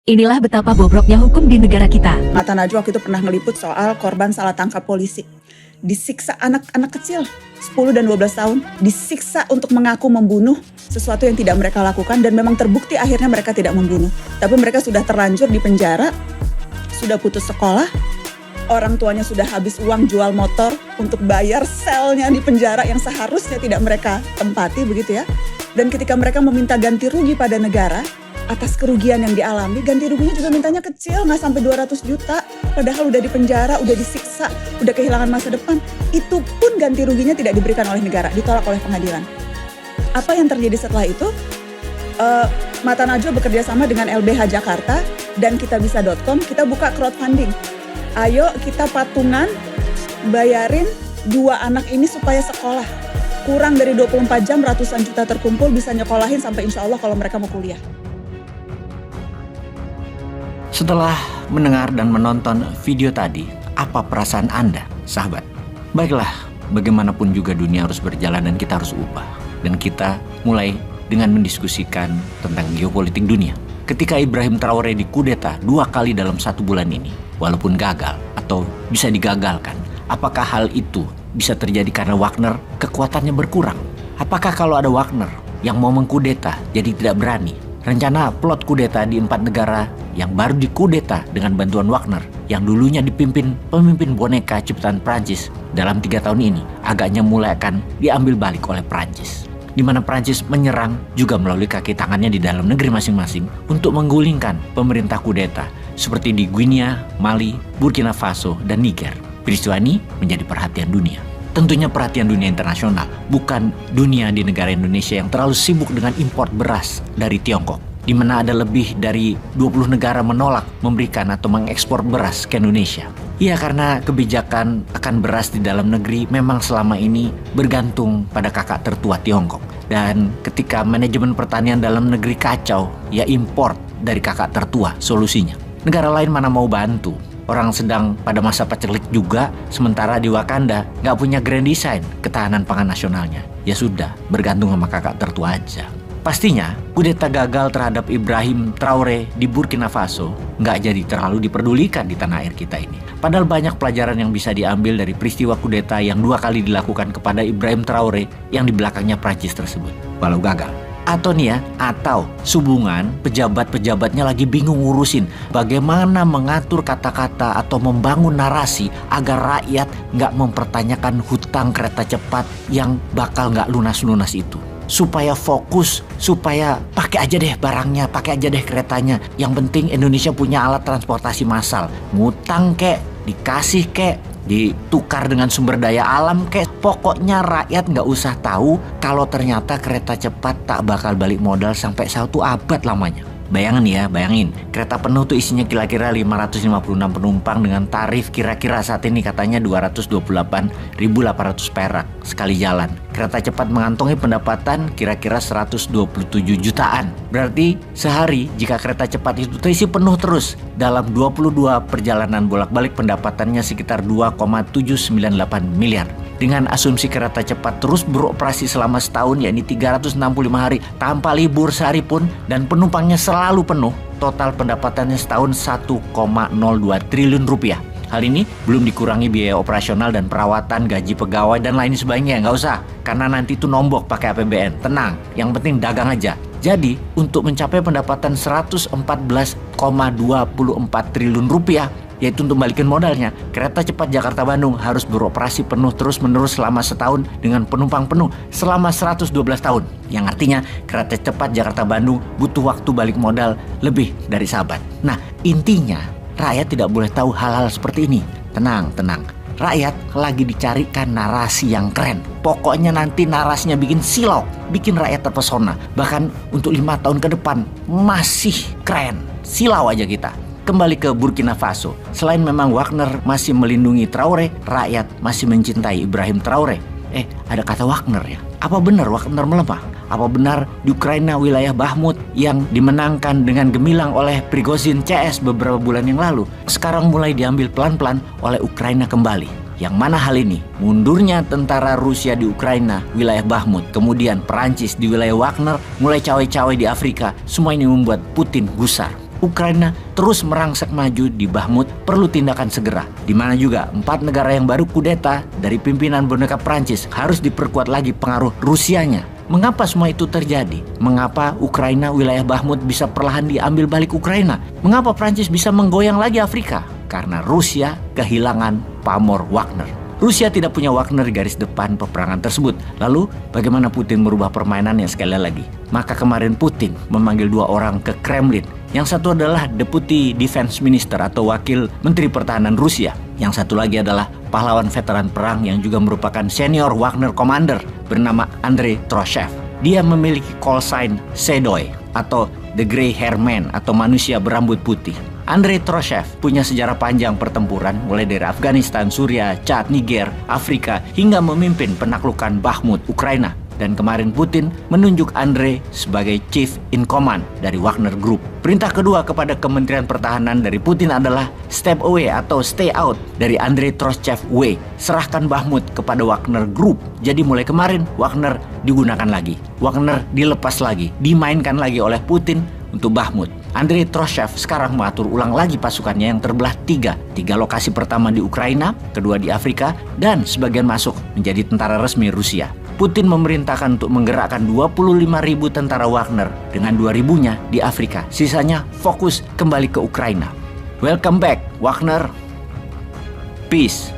Inilah betapa bobroknya hukum di negara kita. Mata Najwa waktu itu pernah ngeliput soal korban salah tangkap polisi. Disiksa anak-anak kecil 10 dan 12 tahun. Disiksa untuk mengaku membunuh sesuatu yang tidak mereka lakukan. Dan memang terbukti akhirnya mereka tidak membunuh. Tapi mereka sudah terlanjur di penjara, sudah putus sekolah. Orang tuanya sudah habis uang jual motor untuk bayar selnya di penjara yang seharusnya tidak mereka tempati, begitu ya. Dan ketika mereka meminta ganti rugi pada negara atas kerugian yang dialami, ganti ruginya juga mintanya kecil, nggak sampai 200 juta. Padahal udah di penjara, udah disiksa, udah kehilangan masa depan. Itu pun ganti ruginya tidak diberikan oleh negara, ditolak oleh pengadilan. Apa yang terjadi setelah itu? Mata Najwa bekerja sama dengan LBH Jakarta dan kitabisa.com, kita buka crowdfunding. Ayo kita patungan bayarin 2 anak ini supaya sekolah. Kurang dari 24 jam ratusan juta terkumpul, bisa nyekolahin sampai insya Allah kalau mereka mau kuliah. Setelah mendengar dan menonton video tadi, apa perasaan Anda, sahabat? Baiklah, bagaimanapun juga dunia harus berjalan dan kita harus ubah. Dan kita mulai dengan mendiskusikan tentang geopolitik dunia. Ketika Ibrahim Traore dikudeta 2 kali dalam 1 bulan ini, walaupun gagal atau bisa digagalkan, apakah hal itu bisa terjadi karena Wagner kekuatannya berkurang? Apakah kalau ada Wagner yang mau mengkudeta jadi tidak berani? Rencana plot kudeta di 4 negara yang baru dikudeta dengan bantuan Wagner yang dulunya dipimpin pemimpin boneka ciptaan Prancis dalam 3 tahun ini agaknya mulai akan diambil balik oleh Prancis. Di mana Prancis menyerang juga melalui kaki tangannya di dalam negeri masing-masing untuk menggulingkan pemerintah kudeta seperti di Guinea, Mali, Burkina Faso, dan Niger. Peristiwa ini menjadi perhatian dunia. Tentunya perhatian dunia internasional, bukan dunia di negara Indonesia yang terlalu sibuk dengan import beras dari Tiongkok, di mana ada lebih dari 20 negara menolak memberikan atau mengekspor beras ke Indonesia. Ya, karena kebijakan akan beras di dalam negeri memang selama ini bergantung pada kakak tertua Tiongkok. Dan ketika manajemen pertanian dalam negeri kacau, ya import dari kakak tertua solusinya. Negara lain mana mau bantu? Orang sedang pada masa paceklik juga, sementara di Wakanda nggak punya grand design ketahanan pangan nasionalnya. Ya sudah, bergantung sama kakak tertua aja. Pastinya, kudeta gagal terhadap Ibrahim Traore di Burkina Faso nggak jadi terlalu diperdulikan di tanah air kita ini. Padahal banyak pelajaran yang bisa diambil dari peristiwa kudeta yang 2 kali dilakukan kepada Ibrahim Traore yang di belakangnya Prancis tersebut, walau gagal. Atau hubungan pejabat-pejabatnya lagi bingung ngurusin bagaimana mengatur kata-kata atau membangun narasi agar rakyat nggak mempertanyakan hutang kereta cepat yang bakal nggak lunas-lunas itu. Supaya fokus, supaya pakai aja deh barangnya, pakai aja deh keretanya. Yang penting Indonesia punya alat transportasi massal. Ngutang kek, dikasih kek, ditukar dengan sumber daya alam kek. Pokoknya rakyat nggak usah tahu kalau ternyata kereta cepat tak bakal balik modal sampai 1 abad lamanya. Bayangin, kereta penuh tuh isinya kira-kira 556 penumpang dengan tarif kira-kira saat ini katanya 228.800 perak sekali jalan. Kereta cepat mengantongi pendapatan kira-kira 127 jutaan. Berarti sehari jika kereta cepat itu terisi penuh terus dalam 22 perjalanan bolak-balik pendapatannya sekitar 2,798 miliar. Dengan asumsi kereta cepat terus beroperasi selama setahun, yakni 365 hari tanpa libur sehari pun, dan penumpangnya selalu penuh, total pendapatannya setahun 1,02 triliun rupiah. Hal ini belum dikurangi biaya operasional dan perawatan, gaji pegawai, dan lain sebagainya. Nggak usah, karena nanti itu nombok pakai APBN. Tenang, yang penting dagang aja. Jadi, untuk mencapai pendapatan 114,24 triliun rupiah, yaitu untuk balikin modalnya, kereta cepat Jakarta-Bandung harus beroperasi penuh terus-menerus selama setahun dengan penumpang penuh selama 112 tahun. Yang artinya kereta cepat Jakarta-Bandung butuh waktu balik modal lebih dari seabad. Nah, intinya rakyat tidak boleh tahu hal-hal seperti ini. Tenang. Rakyat lagi dicarikan narasi yang keren. Pokoknya nanti narasinya bikin silau, bikin rakyat terpesona. Bahkan untuk 5 tahun ke depan masih keren. Silau aja kita. Kembali ke Burkina Faso. Selain memang Wagner masih melindungi Traore, rakyat masih mencintai Ibrahim Traore. Ada kata Wagner ya. Apa benar Wagner melemah? Apa benar di Ukraina wilayah Bakhmut yang dimenangkan dengan gemilang oleh Prigozhin CS beberapa bulan yang lalu sekarang mulai diambil pelan-pelan oleh Ukraina kembali? Yang mana hal ini, mundurnya tentara Rusia di Ukraina, wilayah Bakhmut, kemudian Perancis di wilayah Wagner, mulai cawe-cawe di Afrika, semua ini membuat Putin gusar. Ukraina terus merangsek maju di Bahmut perlu tindakan segera, di mana juga 4 negara yang baru kudeta dari pimpinan boneka Prancis harus diperkuat lagi pengaruh Rusianya. Mengapa semua itu terjadi? Mengapa Ukraina wilayah Bahmut bisa perlahan diambil balik Ukraina? Mengapa Prancis bisa menggoyang lagi Afrika? Karena Rusia kehilangan pamor Wagner. Rusia tidak punya Wagner di garis depan peperangan tersebut. Lalu bagaimana Putin merubah permainannya sekali lagi? Maka kemarin Putin memanggil 2 orang ke Kremlin. Yang satu adalah Deputy Defense Minister atau Wakil Menteri Pertahanan Rusia. Yang satu lagi adalah pahlawan veteran perang yang juga merupakan senior Wagner Commander bernama Andrei Troshev. Dia memiliki call sign Sedoy atau The Grey Hair Man atau manusia berambut putih. Andrei Troshev punya sejarah panjang pertempuran mulai dari Afghanistan, Suriah, Chad, Niger, Afrika hingga memimpin penaklukan Bahmut, Ukraina. Dan kemarin Putin menunjuk Andrei sebagai Chief in Command dari Wagner Group. Perintah kedua kepada Kementerian Pertahanan dari Putin adalah step away atau stay out dari Andrei Troshev way. Serahkan Bahmut kepada Wagner Group. Jadi mulai kemarin Wagner digunakan lagi. Wagner dilepas lagi, dimainkan lagi oleh Putin untuk Bahmut. Andrei Troshev sekarang mengatur ulang lagi pasukannya yang terbelah 3 lokasi pertama di Ukraina, kedua di Afrika, dan sebagian masuk menjadi tentara resmi Rusia. Putin memerintahkan untuk menggerakkan 25.000 tentara Wagner dengan 2.000-nya di Afrika. Sisanya fokus kembali ke Ukraina. Welcome back, Wagner. Peace.